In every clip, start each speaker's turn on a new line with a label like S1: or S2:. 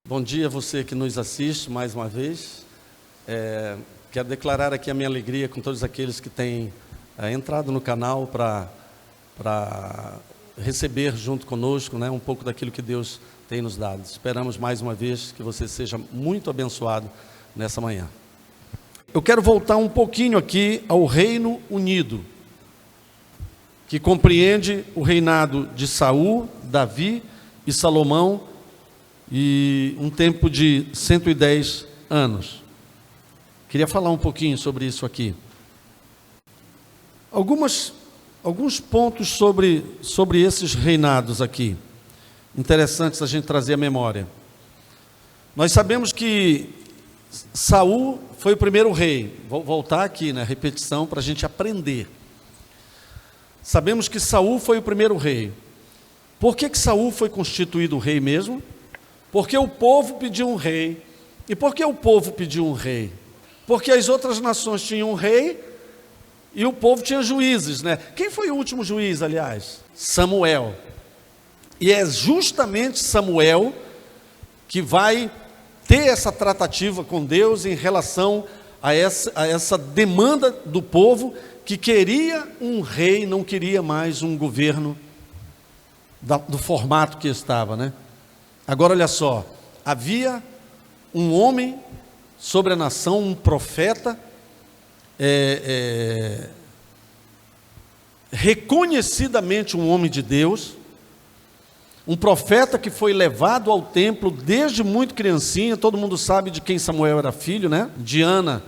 S1: Bom dia a você que nos assiste mais uma vez. Quero declarar aqui a minha alegria com todos aqueles que têm entrado no canal para receber junto conosco, um pouco daquilo que Deus tem nos dado. Esperamos mais uma vez que você seja muito abençoado nessa manhã. Eu quero voltar um pouquinho aqui ao Reino Unido, que compreende o reinado de Saul, Davi e Salomão, e um tempo de 110 anos. Queria falar um pouquinho sobre isso aqui. Alguns pontos sobre esses reinados aqui, interessantes a gente trazer à memória. Nós sabemos que Saul foi o primeiro rei. Vou voltar aqui na repetição para a gente aprender. Sabemos que Saul foi o primeiro rei. Por que Saul foi constituído rei mesmo? Porque o povo pediu um rei. E por que o povo pediu um rei? Porque as outras nações tinham um rei e o povo tinha juízes, Quem foi o último juiz, aliás? Samuel. E é justamente Samuel que vai ter essa tratativa com Deus em relação a essa demanda do povo que queria um rei, não queria mais um governo do formato que estava, Agora olha só, havia um homem sobre a nação, um profeta, reconhecidamente um homem de Deus, um profeta que foi levado ao templo desde muito criancinha. Todo mundo sabe de quem Samuel era filho, De Ana.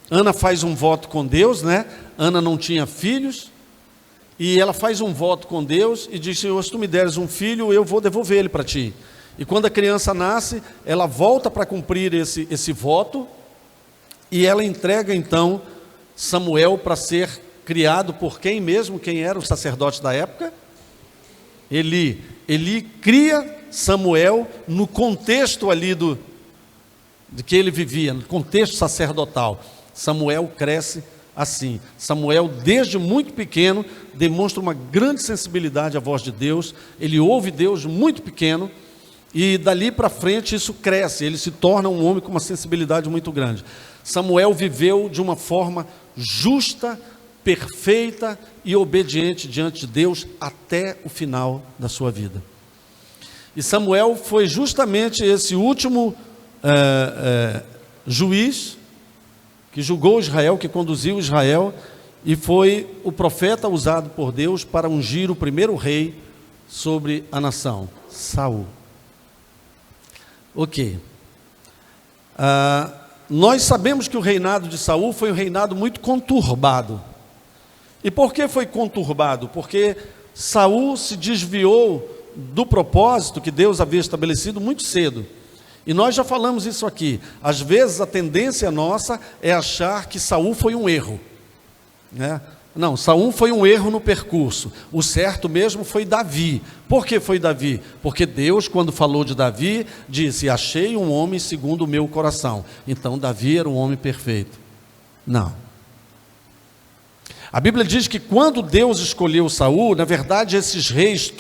S1: Ana faz um voto com Deus, Ana não tinha filhos, e ela faz um voto com Deus e diz: Senhor, se tu me deres um filho, eu vou devolver ele para ti. E quando a criança nasce, ela volta para cumprir esse voto, e ela entrega então Samuel para ser criado por quem mesmo? Quem era o sacerdote da época? Eli. Eli cria Samuel no contexto ali de que ele vivia, no contexto sacerdotal. Samuel cresce assim. Samuel, desde muito pequeno, demonstra uma grande sensibilidade à voz de Deus. Ele ouve Deus muito pequeno. E dali para frente isso cresce, ele se torna um homem com uma sensibilidade muito grande. Samuel viveu de uma forma justa, perfeita e obediente diante de Deus até o final da sua vida. E Samuel foi justamente esse último juiz que julgou Israel, que conduziu Israel, e foi o profeta usado por Deus para ungir o primeiro rei sobre a nação, Saul. Ok. Nós sabemos que o reinado de Saul foi um reinado muito conturbado. E por que foi conturbado? Porque Saul se desviou do propósito que Deus havia estabelecido muito cedo. E nós já falamos isso aqui. Às vezes a tendência nossa é achar que Saul foi um erro, Não, Saul foi um erro no percurso. O certo mesmo foi Davi. Por que foi Davi? Porque Deus, quando falou de Davi, disse: achei um homem segundo o meu coração. Então Davi era um homem perfeito. Não. A Bíblia diz que quando Deus escolheu Saul, na verdade esses reis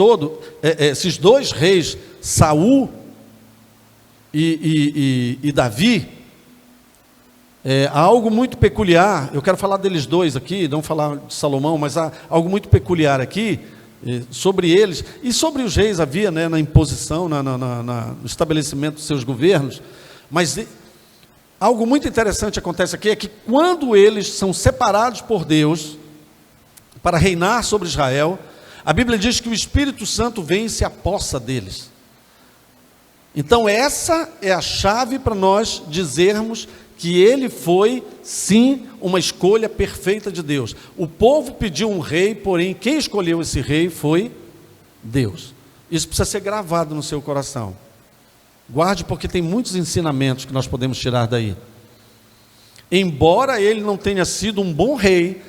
S1: esses dois reis, Saul e Davi, há algo muito peculiar. Eu quero falar deles dois aqui, não falar de Salomão, mas há algo muito peculiar aqui sobre eles. E sobre os reis havia, na imposição, no estabelecimento dos seus governos. Mas algo muito interessante acontece aqui, é que quando eles são separados por Deus para reinar sobre Israel, a Bíblia diz que o Espírito Santo vem e se apossa deles. Então essa é a chave para nós dizermos que ele foi, sim, uma escolha perfeita de Deus. O povo pediu um rei, porém quem escolheu esse rei foi Deus. Isso precisa ser gravado no seu coração. Guarde, porque tem muitos ensinamentos que nós podemos tirar daí. Embora ele não tenha sido um bom rei,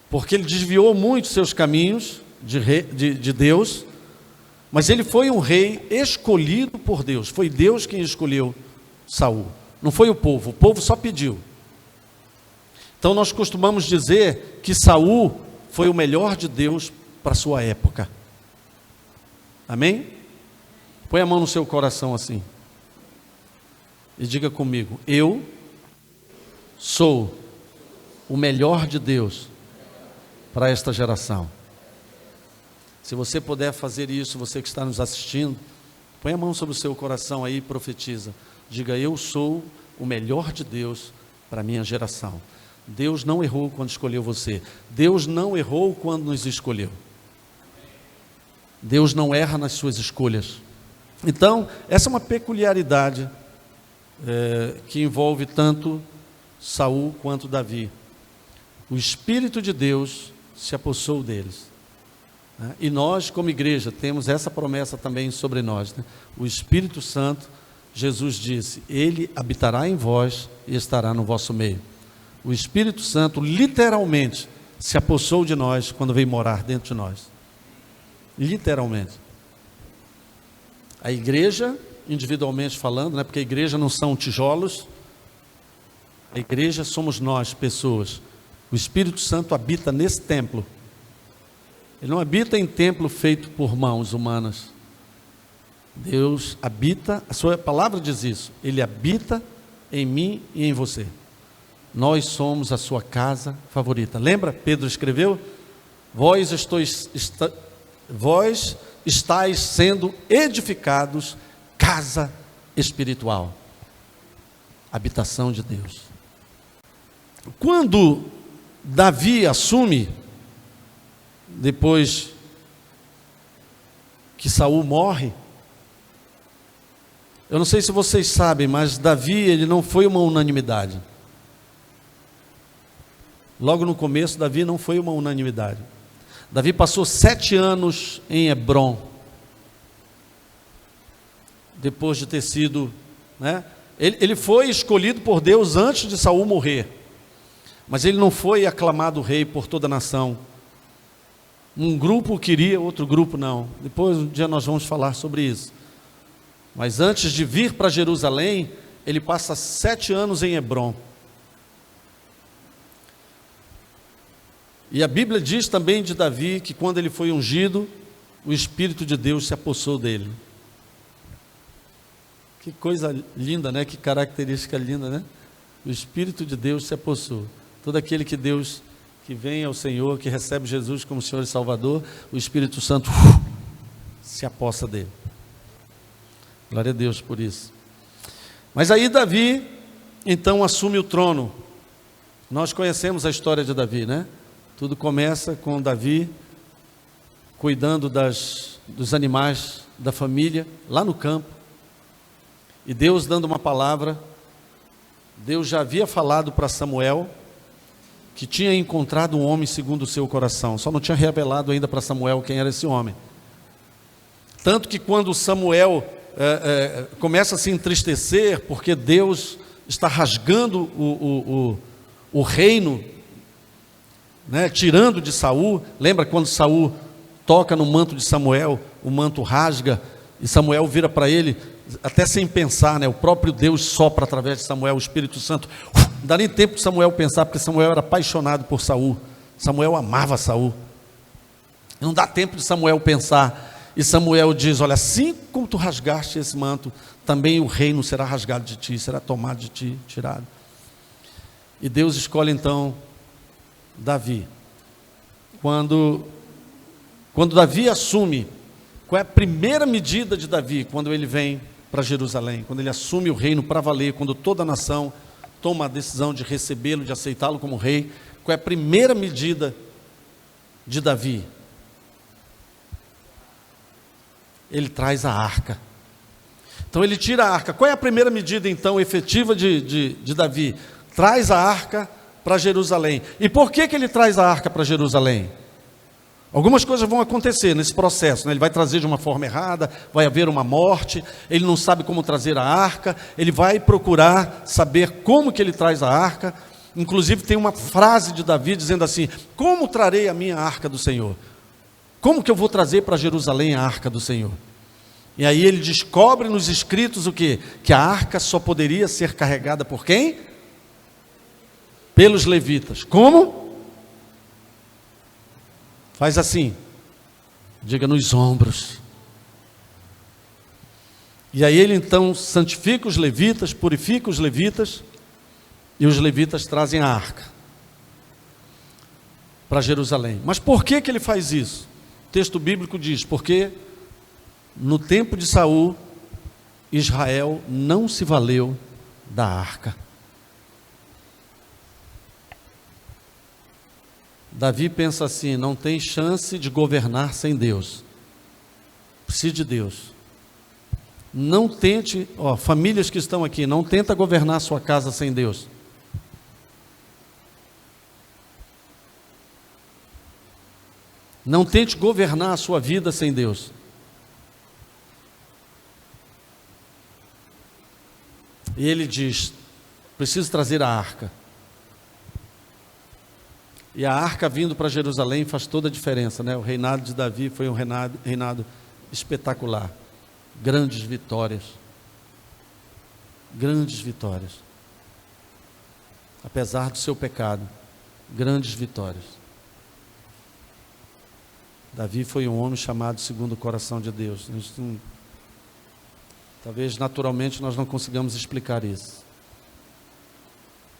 S1: porque ele desviou muito seus caminhos de Deus, mas ele foi um rei escolhido por Deus. Foi Deus quem escolheu Saul. Não foi o povo só pediu. Então nós costumamos dizer que Saul foi o melhor de Deus para a sua época. Amém? Põe a mão no seu coração assim. E diga comigo: eu sou o melhor de Deus para esta geração. Se você puder fazer isso, você que está nos assistindo, põe a mão sobre o seu coração aí e profetiza. Diga: eu sou o melhor de Deus para a minha geração. Deus não errou quando escolheu você. Deus não errou quando nos escolheu. Deus não erra nas suas escolhas. Então, essa é uma peculiaridade que envolve tanto Saul quanto Davi. O Espírito de Deus se apossou deles. E nós, como igreja, temos essa promessa também sobre nós. O Espírito Santo, Jesus disse, Ele habitará em vós e estará no vosso meio. O Espírito Santo, literalmente, se apossou de nós quando veio morar dentro de nós. Literalmente. A igreja, individualmente falando, porque a igreja não são tijolos, a igreja somos nós, pessoas. O Espírito Santo habita nesse templo. Ele não habita em templo feito por mãos humanas. Deus habita, a sua palavra diz isso, Ele habita em mim e em você. Nós somos a sua casa favorita. Lembra? Pedro escreveu: vós estáis sendo edificados casa espiritual, habitação de Deus. Quando Davi assume, depois que Saul morre, eu não sei se vocês sabem, mas Davi, ele não foi uma unanimidade. Logo no começo, Davi não foi uma unanimidade. Davi passou 7 anos em Hebrom, depois de ter sido, ele foi escolhido por Deus antes de Saul morrer, mas ele não foi aclamado rei por toda a nação. Um grupo queria, outro grupo não. Depois um dia nós vamos falar sobre isso. Mas antes de vir para Jerusalém, ele passa 7 anos em Hebrom. E a Bíblia diz também de Davi que quando ele foi ungido, o Espírito de Deus se apossou dele. Que coisa linda, Que característica linda, O Espírito de Deus se apossou. Todo aquele que vem ao Senhor, que recebe Jesus como Senhor e Salvador, o Espírito Santo se apossa dele. Glória a Deus por isso. Mas aí Davi, então, assume o trono. Nós conhecemos a história de Davi, Tudo começa com Davi cuidando dos animais da família, lá no campo. E Deus dando uma palavra. Deus já havia falado para Samuel que tinha encontrado um homem segundo o seu coração. Só não tinha revelado ainda para Samuel quem era esse homem. Tanto que quando Samuel começa a se entristecer, porque Deus está rasgando o reino, tirando de Saul. Lembra quando Saul toca no manto de Samuel, o manto rasga, e Samuel vira para ele, até sem pensar, o próprio Deus sopra através de Samuel, o Espírito Santo. Não dá nem tempo de Samuel pensar, porque Samuel era apaixonado por Saul. Samuel amava Saul. Não dá tempo de Samuel pensar. E Samuel diz: olha, assim como tu rasgaste esse manto, também o reino será rasgado de ti, será tomado de ti, tirado. E Deus escolhe então Davi. Quando Davi assume, qual é a primeira medida de Davi quando ele vem para Jerusalém? Quando ele assume o reino para valer, quando toda a nação toma a decisão de recebê-lo, de aceitá-lo como rei, qual é a primeira medida de Davi? Ele traz a arca. Então ele tira a arca. Qual é a primeira medida então efetiva de Davi? Traz a arca para Jerusalém. E por que ele traz a arca para Jerusalém? Algumas coisas vão acontecer nesse processo, Ele vai trazer de uma forma errada, vai haver uma morte, ele não sabe como trazer a arca, ele vai procurar saber como que ele traz a arca. Inclusive tem uma frase de Davi dizendo assim: como trarei a minha arca do Senhor? Como que eu vou trazer para Jerusalém a arca do Senhor? E aí ele descobre nos escritos o quê? Que a arca só poderia ser carregada por quem? Pelos levitas. Como? Faz assim, diga: nos ombros. E aí ele então santifica os levitas, purifica os levitas, e os levitas trazem a arca para Jerusalém. Mas por que ele faz isso? O texto bíblico diz, porque no tempo de Saul, Israel não se valeu da arca. Davi pensa assim, não tem chance de governar sem Deus. Precisa de Deus. Não tente, famílias que estão aqui, não tenta governar sua casa sem Deus. Não tente governar a sua vida sem Deus. E ele diz, preciso trazer a arca. E a arca vindo para Jerusalém faz toda a diferença, né? O reinado de Davi foi um reinado espetacular. Grandes vitórias. Grandes vitórias. Apesar do seu pecado, grandes vitórias. Davi foi um homem chamado segundo o coração de Deus. Talvez naturalmente nós não consigamos explicar isso.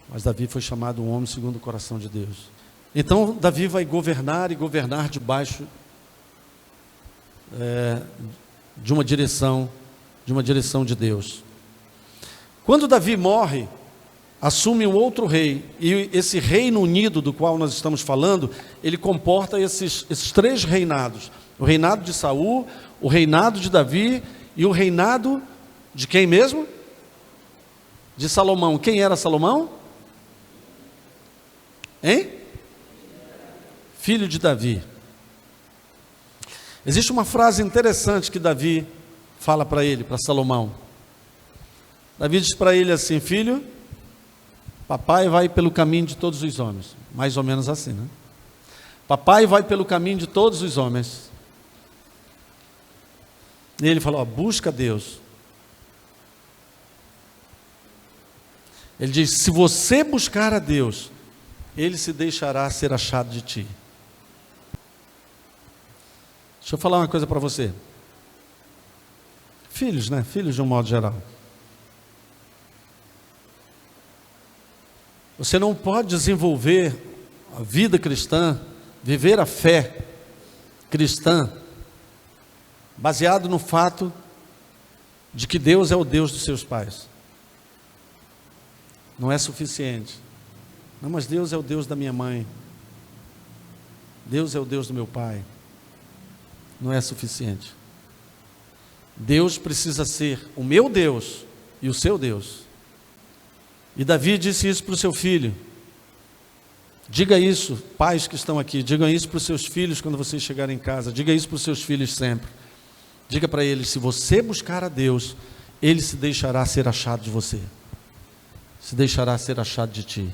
S1: Mas Davi foi chamado um homem segundo o coração de Deus. Então Davi vai governar e governar debaixo de uma direção de Deus. Quando Davi morre, assume um outro rei, e esse reino unido do qual nós estamos falando, ele comporta esses três reinados: o reinado de Saul, o reinado de Davi e o reinado de quem mesmo? De Salomão. Quem era Salomão? Hein? Filho de Davi. Existe uma frase interessante que Davi fala para ele, para Salomão. Davi diz para ele assim: filho, papai vai pelo caminho de todos os homens. Mais ou menos assim, né? Papai vai pelo caminho de todos os homens. E ele falou: busca Deus. Ele diz: se você buscar a Deus, Ele se deixará ser achado de ti. Deixa eu falar uma coisa para você. Filhos, né? Filhos de um modo geral. Você não pode desenvolver a vida cristã, viver a fé cristã, baseado no fato de que Deus é o Deus dos seus pais. Não é suficiente. Não, mas Deus é o Deus da minha mãe. Deus é o Deus do meu pai. Não é suficiente. Deus precisa ser o meu Deus e o seu Deus. E Davi disse isso para o seu filho. Diga isso, pais que estão aqui, digam isso para os seus filhos quando vocês chegarem em casa. Diga isso para os seus filhos sempre. Diga para eles: se você buscar a Deus, Ele se deixará ser achado de você. Se deixará ser achado de ti.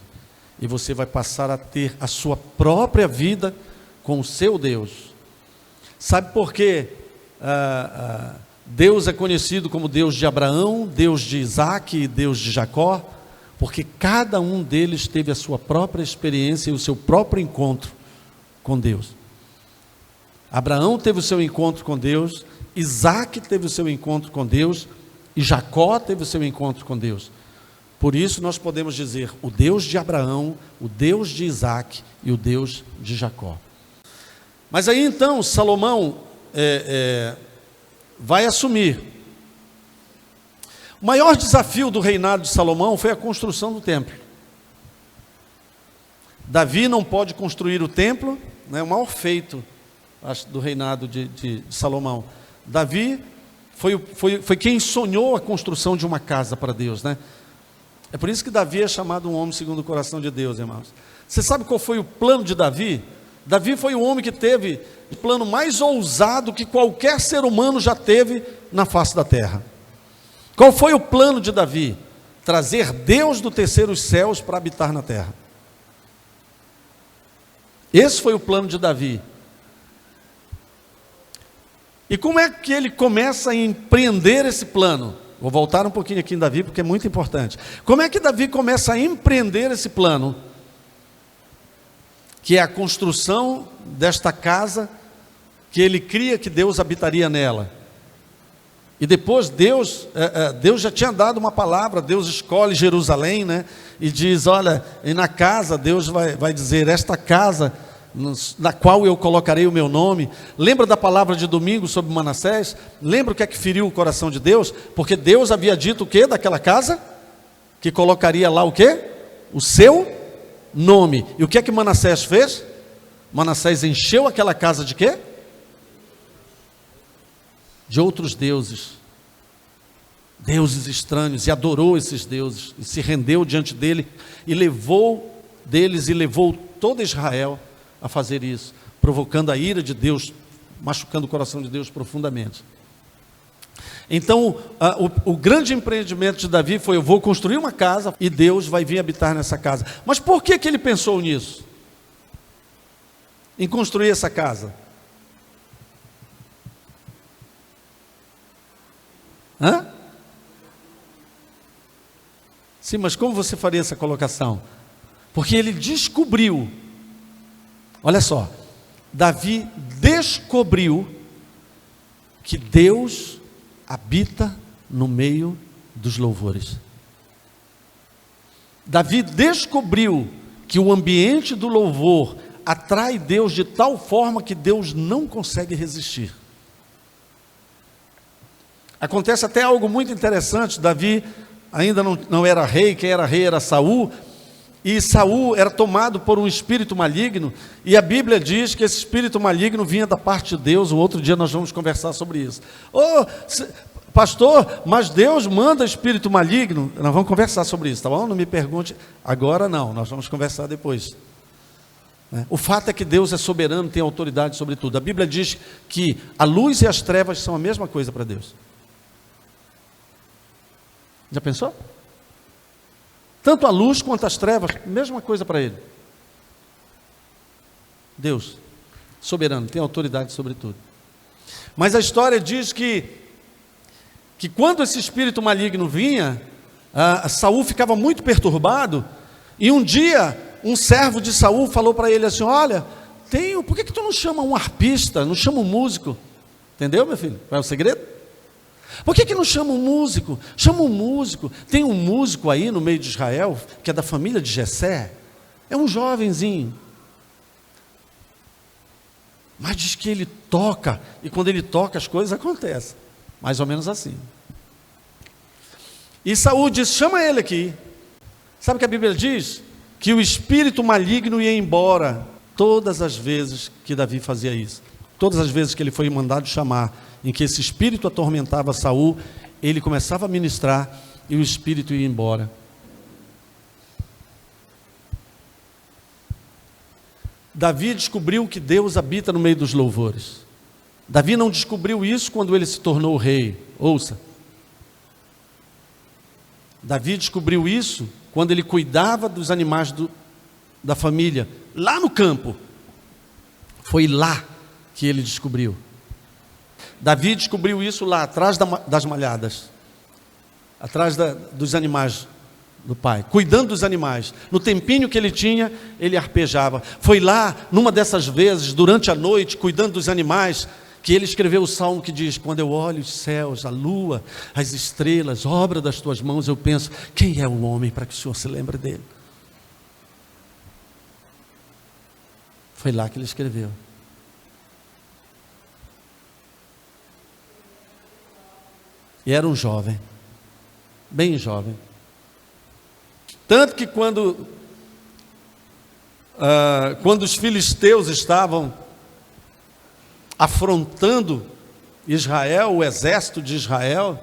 S1: E você vai passar a ter a sua própria vida com o seu Deus. Sabe por quê? Deus é conhecido como Deus de Abraão, Deus de Isaac e Deus de Jacó, porque cada um deles teve a sua própria experiência e o seu próprio encontro com Deus. Abraão teve o seu encontro com Deus, Isaac teve o seu encontro com Deus e Jacó teve o seu encontro com Deus. Por isso nós podemos dizer o Deus de Abraão, o Deus de Isaac e o Deus de Jacó. Mas aí então Salomão vai assumir. O maior desafio do reinado de Salomão foi a construção do templo. Davi não pode construir o templo, né, o maior feito, acho, do reinado de Salomão. Davi foi quem sonhou a construção de uma casa para Deus, né? É por isso que Davi é chamado um homem segundo o coração de Deus, irmãos. Você sabe qual foi o plano de Davi? Davi foi o homem que teve o plano mais ousado que qualquer ser humano já teve na face da terra. Qual foi o plano de Davi? Trazer Deus do terceiro céus para habitar na terra. Esse foi o plano de Davi. E como é que ele começa a empreender esse plano? Vou voltar um pouquinho aqui em Davi, porque é muito importante. Como é que Davi começa a empreender esse plano? Que é a construção desta casa, que ele cria que Deus habitaria nela. E depois Deus já tinha dado uma palavra, Deus escolhe Jerusalém, né? E diz, olha, e na casa, Deus vai dizer, esta casa na qual eu colocarei o meu nome. Lembra da palavra de domingo sobre Manassés? Lembra o que é que feriu o coração de Deus? Porque Deus havia dito o que daquela casa? Que colocaria lá o quê? O seu nome. E o que é que Manassés fez? Manassés encheu aquela casa de quê? De outros deuses. Deuses estranhos, e adorou esses deuses, e se rendeu diante dele, e levou todo Israel a fazer isso, provocando a ira de Deus, machucando o coração de Deus profundamente. Então, o grande empreendimento de Davi foi, eu vou construir uma casa, e Deus vai vir habitar nessa casa. Mas por que ele pensou nisso? Em construir essa casa? Hã? Sim, mas como você faria essa colocação? Porque ele descobriu, olha só, Davi descobriu que Deus habita no meio dos louvores. Davi descobriu que o ambiente do louvor atrai Deus de tal forma que Deus não consegue resistir. Acontece até algo muito interessante. Davi ainda não era rei, quem era rei era Saul, e Saul era tomado por um espírito maligno, e a Bíblia diz que esse espírito maligno vinha da parte de Deus. Um outro dia nós vamos conversar sobre isso. Pastor, mas Deus manda espírito maligno? Nós vamos conversar sobre isso, tá bom? Não me pergunte agora, não, nós vamos conversar depois. O fato é que Deus é soberano, tem autoridade sobre tudo. A Bíblia diz que a luz e as trevas são a mesma coisa para Deus. Já pensou? Tanto a luz quanto as trevas, mesma coisa para Ele. Deus, soberano, tem autoridade sobre tudo. Mas a história diz que quando esse espírito maligno vinha, Saul ficava muito perturbado, e um dia, um servo de Saul falou para ele assim, olha, por que tu não chama um arpista, não chama um músico? Entendeu, meu filho? Qual é o segredo? Por que não chama um músico? Chama um músico. Tem um músico aí no meio de Israel, que é da família de Jessé, é um jovenzinho, mas diz que ele toca, e quando ele toca as coisas acontecem, mais ou menos assim. E Saul disse, chama ele aqui. Sabe o que a Bíblia diz? Que o espírito maligno ia embora todas as vezes que Davi fazia isso. Todas as vezes que ele foi mandado chamar, em que esse espírito atormentava Saul, ele começava a ministrar e o espírito ia embora. Davi descobriu que Deus habita no meio dos louvores. Davi não descobriu isso quando ele se tornou rei. Ouça. Davi descobriu isso quando ele cuidava dos animais da família, lá no campo. Foi lá que ele descobriu. Davi descobriu isso lá, atrás das malhadas, atrás dos animais do pai, cuidando dos animais. No tempinho que ele tinha, ele arpejava. Foi lá, numa dessas vezes, durante a noite, cuidando dos animais, que ele escreveu o salmo que diz, quando eu olho os céus, a lua, as estrelas, obra das tuas mãos, eu penso, quem é o homem para que o Senhor se lembre dele? Foi lá que ele escreveu. E era um jovem, bem jovem. Tanto que quando os filisteus estavam afrontando Israel, o exército de Israel,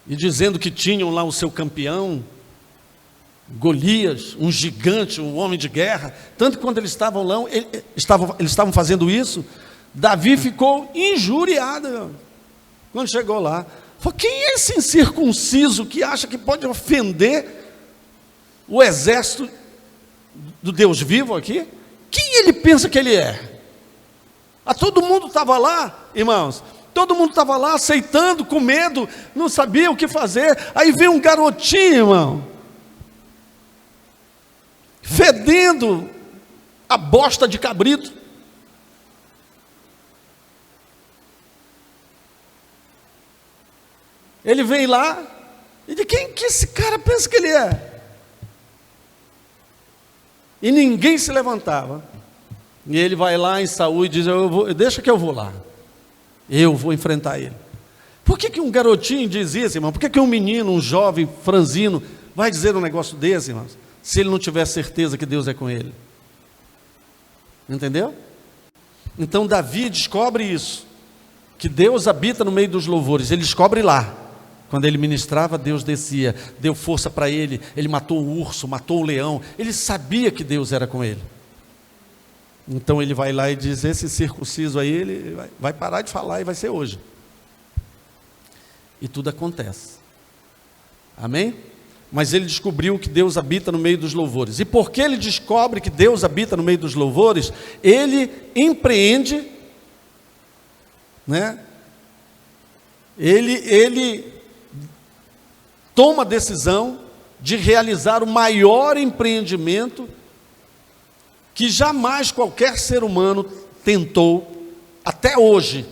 S1: e dizendo que tinham lá o seu campeão, Golias, um gigante, um homem de guerra, tanto que quando eles estavam lá, eles estavam fazendo isso, Davi ficou injuriado. Quando chegou lá, falou, quem é esse incircunciso que acha que pode ofender o exército do Deus vivo aqui? Quem ele pensa que ele é? Todo mundo estava lá, irmãos, todo mundo estava lá aceitando, com medo, não sabia o que fazer. Aí vem um garotinho, irmão, fedendo a bosta de cabrito. Ele vem lá, e de quem que esse cara pensa que ele é? E ninguém se levantava. E ele vai lá em Saul e diz, deixa que eu vou lá. Eu vou enfrentar ele. Por que um garotinho diz isso, irmão? Por que um menino, um jovem, franzino, vai dizer um negócio desse, irmãos? Se ele não tiver certeza que Deus é com ele. Entendeu? Então Davi descobre isso, que Deus habita no meio dos louvores. Ele descobre lá. Quando ele ministrava, Deus descia, deu força para ele. Ele matou o urso, matou o leão. Ele sabia que Deus era com ele. Então ele vai lá e diz, esse circunciso aí, ele vai parar de falar e vai ser hoje. E tudo acontece. Amém? Mas ele descobriu que Deus habita no meio dos louvores. E porque ele descobre que Deus habita no meio dos louvores, ele empreende, né? Ele toma a decisão de realizar o maior empreendimento que jamais qualquer ser humano tentou até hoje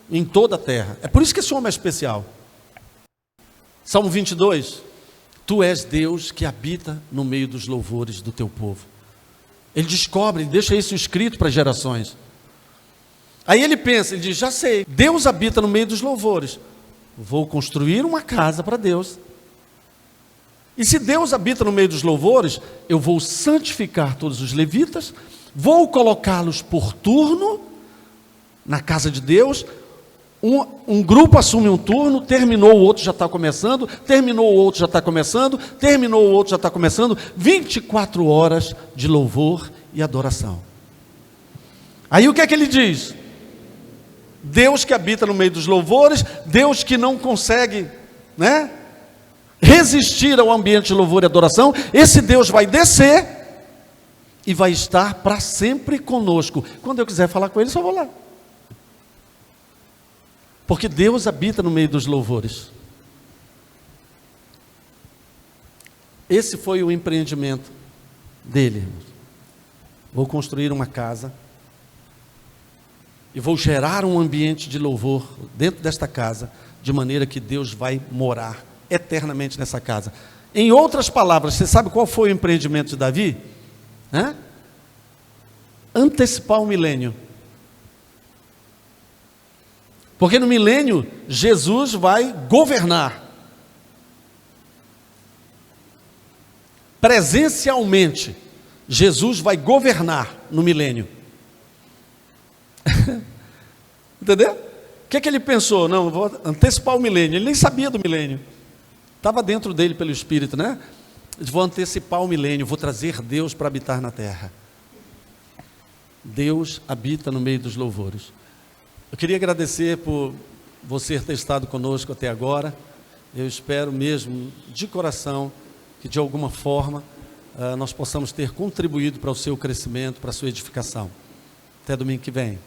S1: em toda a terra. É por isso que esse homem é especial. Salmo 22. Tu és Deus que habita no meio dos louvores do teu povo. Ele descobre, ele deixa isso escrito para gerações. Aí ele pensa, ele diz, já sei, Deus habita no meio dos louvores. Vou construir uma casa para Deus. E se Deus habita no meio dos louvores, eu vou santificar todos os levitas, vou colocá-los por turno na casa de Deus. Um grupo assume um turno, terminou, o outro já está começando, terminou, o outro já está começando, terminou, o outro já está começando. 24 horas de louvor e adoração. Aí o que é que ele diz? Deus que habita no meio dos louvores, Deus que não consegue, né, resistir ao ambiente de louvor e adoração, esse Deus vai descer e vai estar para sempre conosco. Quando eu quiser falar com ele, só vou lá. Porque Deus habita no meio dos louvores. Esse foi o empreendimento dele, irmãos. Vou construir uma casa e vou gerar um ambiente de louvor dentro desta casa, de maneira que Deus vai morar eternamente nessa casa. Em outras palavras, você sabe qual foi o empreendimento de Davi? Antecipar o milênio. Porque no milênio, Jesus vai governar. Presencialmente, Jesus vai governar no milênio. Entendeu? O que ele pensou? Não, eu vou antecipar o milênio. Ele nem sabia do milênio. Estava dentro dele pelo Espírito, né? Vou antecipar o milênio, vou trazer Deus para habitar na terra. Deus habita no meio dos louvores. Eu queria agradecer por você ter estado conosco até agora. Eu espero mesmo, de coração, que de alguma forma nós possamos ter contribuído para o seu crescimento, para a sua edificação. Até domingo que vem.